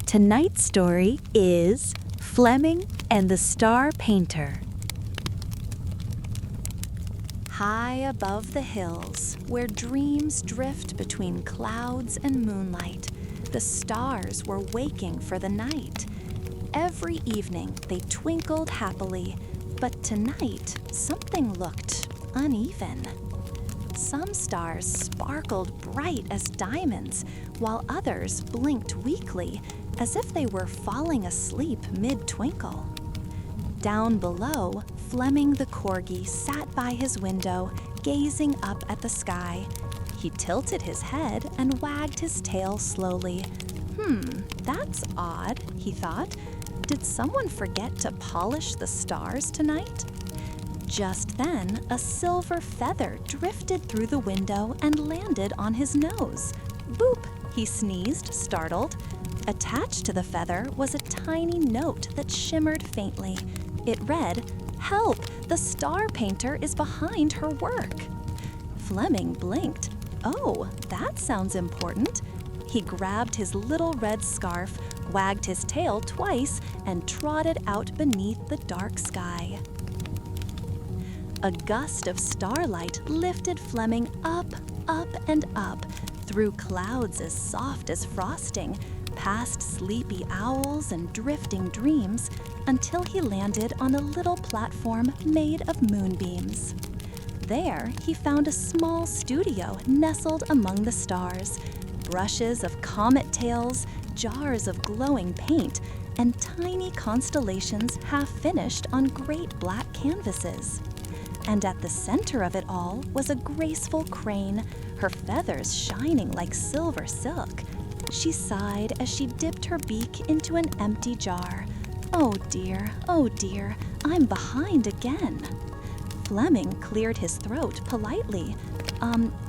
Tonight's story is Fleming and the Star Painter. High above the hills, where dreams drift between clouds and moonlight, the stars were waking for the night. Every evening they twinkled happily, but tonight something looked uneven. Some stars sparkled bright as diamonds, while others blinked weakly, as if they were falling asleep mid-twinkle. Down below, Fleming the Corgi sat by his window, gazing up at the sky. He tilted his head and wagged his tail slowly. That's odd, he thought. Did someone forget to polish the stars tonight? Just then, a silver feather drifted through the window and landed on his nose. Boop! He sneezed, startled. Attached to the feather was a tiny note that shimmered faintly. It read, "Help! The star painter is behind her work." Fleming blinked. Oh, that sounds important. He grabbed his little red scarf, wagged his tail twice, and trotted out beneath the dark sky. A gust of starlight lifted Fleming up, up, and up, through clouds as soft as frosting, past sleepy owls and drifting dreams, until he landed on a little platform made of moonbeams. There, he found a small studio nestled among the stars, brushes of comet tails, jars of glowing paint, and tiny constellations half finished on great black canvases. And at the center of it all was a graceful crane, her feathers shining like silver silk. She sighed as she dipped her beak into an empty jar. Oh dear, I'm behind again. Fleming cleared his throat politely.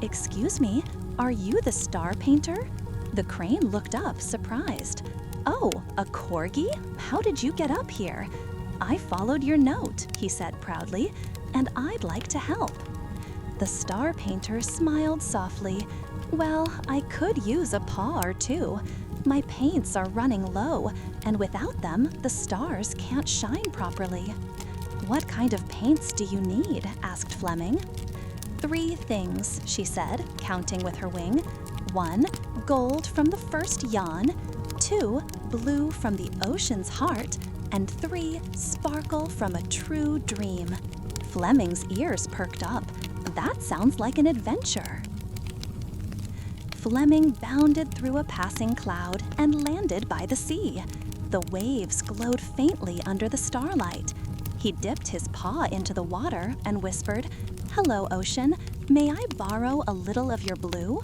Excuse me, are you the star painter? The crane looked up, surprised. Oh, a corgi? How did you get up here? I followed your note, he said proudly, and I'd like to help. The star painter smiled softly. Well, I could use a paw or two. My paints are running low, and without them, the stars can't shine properly. What kind of paints do you need? Asked Fleming. 3 things, she said, counting with her wing. 1, gold from the first yawn. 2, blue from the ocean's heart. And 3, sparkle from a true dream. Fleming's ears perked up. That sounds like an adventure. Fleming bounded through a passing cloud and landed by the sea. The waves glowed faintly under the starlight. He dipped his paw into the water and whispered, "Hello, ocean. May I borrow a little of your blue?"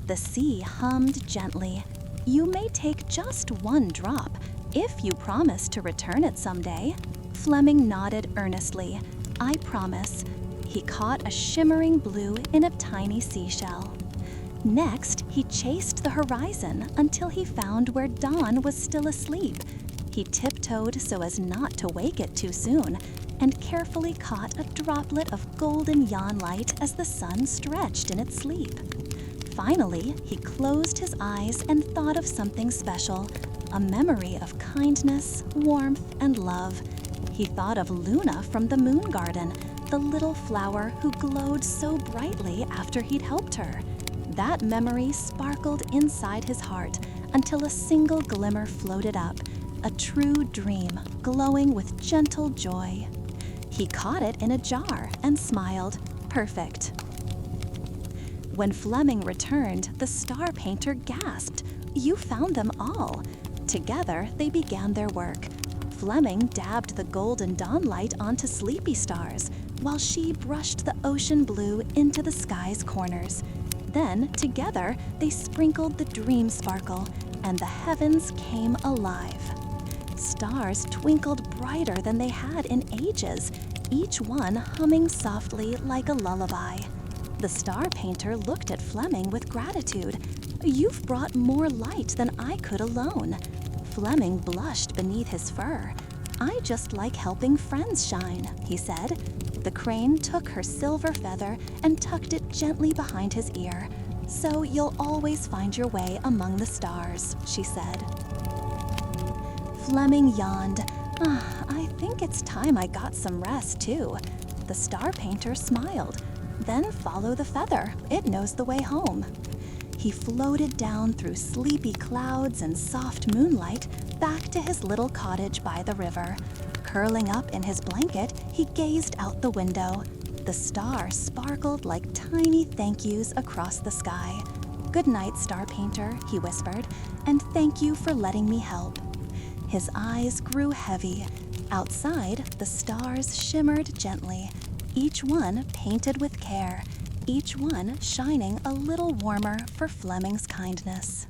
The sea hummed gently. "You may take just 1 drop, if you promise to return it someday." Fleming nodded earnestly. "I promise." He caught a shimmering blue in a tiny seashell. Next, he chased the horizon until he found where dawn was still asleep. He tiptoed so as not to wake it too soon, and carefully caught a droplet of golden yawn light as the sun stretched in its sleep. Finally, he closed his eyes and thought of something special, a memory of kindness, warmth, and love. He thought of Luna from the moon garden, the little flower who glowed so brightly after he'd helped her. That memory sparkled inside his heart until a single glimmer floated up, a true dream glowing with gentle joy. He caught it in a jar and smiled. Perfect. When Fleming returned, the star painter gasped. "You found them all." Together, they began their work. Fleming dabbed the golden dawn light onto sleepy stars, while she brushed the ocean blue into the sky's corners. Then, together, they sprinkled the dream sparkle, and the heavens came alive. Stars twinkled brighter than they had in ages, each one humming softly like a lullaby. The star painter looked at Fleming with gratitude. "You've brought more light than I could alone." Fleming blushed beneath his fur. "I just like helping friends shine," he said. The crane took her silver feather and tucked it gently behind his ear. so you'll always find your way among the stars," she said. Fleming yawned. I think it's time I got some rest, too." The star painter smiled. "Then follow the feather. It knows the way home." He floated down through sleepy clouds and soft moonlight back to his little cottage by the river. Curling up in his blanket, he gazed out the window. The stars sparkled like tiny thank yous across the sky. "Good night, star painter," he whispered, "and thank you for letting me help." His eyes grew heavy. Outside, the stars shimmered gently, each one painted with care, each one shining a little warmer for Fleming's kindness.